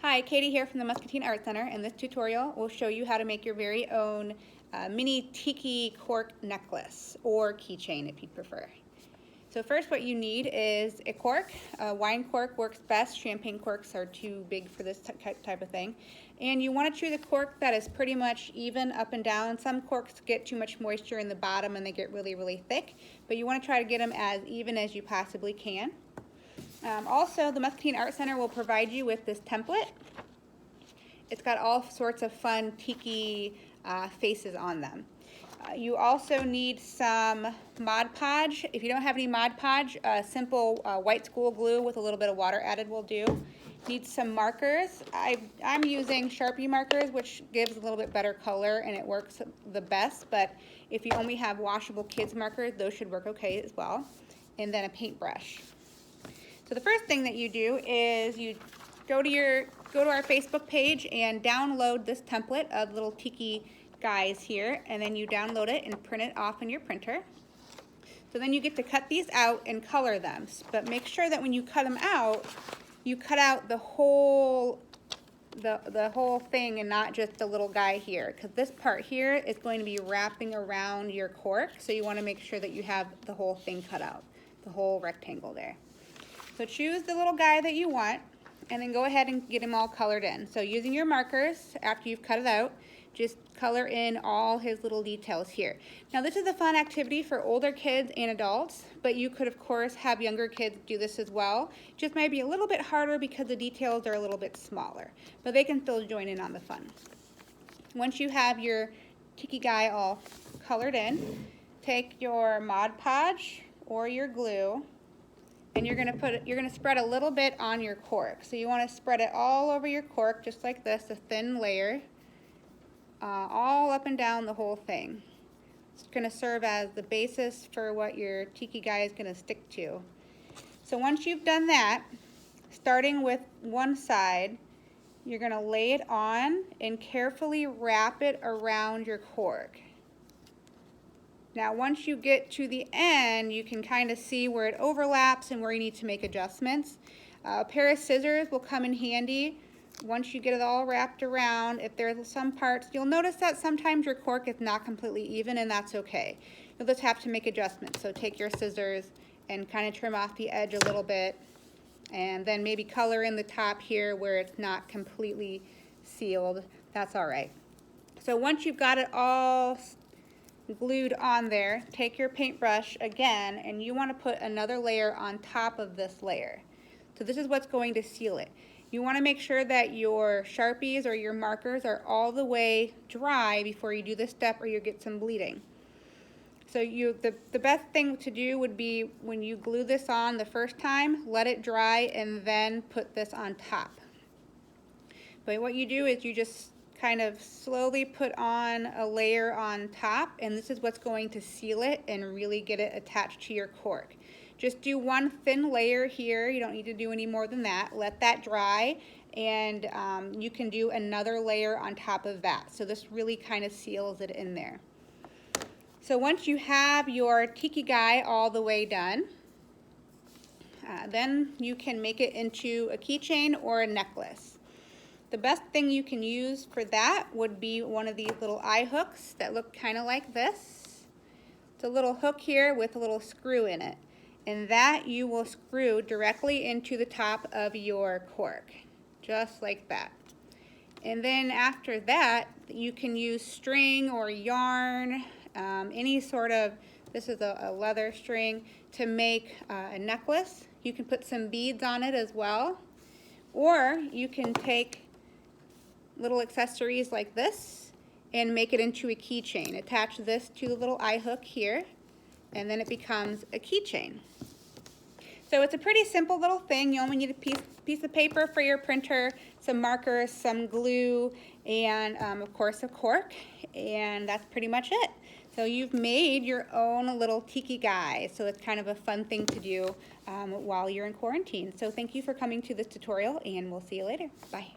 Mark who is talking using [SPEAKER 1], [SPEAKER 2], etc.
[SPEAKER 1] Hi, Katie here from the Muscatine Art Center, and this tutorial will show you how to make your very own mini tiki cork necklace or keychain if you prefer. So first what you need is a cork. Wine cork works best. Champagne corks are too big for this type of thing. And you want to choose a cork that is pretty much even up and down. Some corks get too much moisture in the bottom and they get really, really thick, but you want to try to get them as even as you possibly can. Also, the Muscatine Art Center will provide you with this template. It's got all sorts of fun tiki faces on them. You also need some Mod Podge. If you don't have any Mod Podge, simple white school glue with a little bit of water added will do. Need some markers. I'm using Sharpie markers, which gives a little bit better color and it works the best, but if you only have washable kids markers, those should work okay as well. And then a paintbrush. So the first thing that you do is you go to our Facebook page and download this template of little Tiki Guys here, and then you download it and print it off in your printer. So then you get to cut these out and color them, but make sure that when you cut them out, you cut out the whole thing and not just the little guy here, because this part here is going to be wrapping around your cork, so you want to make sure that you have the whole thing cut out, the whole rectangle there. So choose the little guy that you want and then go ahead and get him all colored in. So using your markers, after you've cut it out, just color in all his little details here. Now this is a fun activity for older kids and adults, but you could of course have younger kids do this as well. Just might be a little bit harder because the details are a little bit smaller, but they can still join in on the fun. Once you have your Tiki Guy all colored in, take your Mod Podge or your glue, and you're gonna spread a little bit on your cork. So you want to spread it all over your cork, just like this, a thin layer, all up and down the whole thing. It's gonna serve as the basis for what your Tiki Guy is gonna stick to. So once you've done that, starting with one side, you're gonna lay it on and carefully wrap it around your cork. Now once you get to the end, you can kind of see where it overlaps and where you need to make adjustments. A pair of scissors will come in handy once you get it all wrapped around. If there's some parts, you'll notice that sometimes your cork is not completely even, and that's okay. You'll just have to make adjustments. So take your scissors and kind of trim off the edge a little bit, and then maybe color in the top here where it's not completely sealed. That's all right. So once you've got it all glued on there, take your paintbrush again, and you want to put another layer on top of this layer. So this is what's going to seal it. You want to make sure that your Sharpies or your markers are all the way dry before you do this step, or you'll get some bleeding. So the best thing to do would be when you glue this on the first time, let it dry and then put this on top. But what you do is you just kind of slowly put on a layer on top, and this is what's going to seal it and really get it attached to your cork. Just do one thin layer here. You don't need to do any more than that. Let that dry, and you can do another layer on top of that. So this really kind of seals it in there. So once you have your Tiki Guy all the way done, then you can make it into a keychain or a necklace. The best thing you can use for that would be one of these little eye hooks that look kind of like this. It's a little hook here with a little screw in it, and that you will screw directly into the top of your cork, just like that. And then after that, you can use string or yarn, any sort of, this is a leather string, to make a necklace. You can put some beads on it as well, or you can take little accessories like this and make it into a keychain. Attach this to the little eye hook here, and then it becomes a keychain. So it's a pretty simple little thing. You only need a piece of paper for your printer, some markers, some glue, and of course a cork, and that's pretty much it. So you've made your own little Tiki Guy. So it's kind of a fun thing to do while you're in quarantine. So thank you for coming to this tutorial, and we'll see you later. Bye.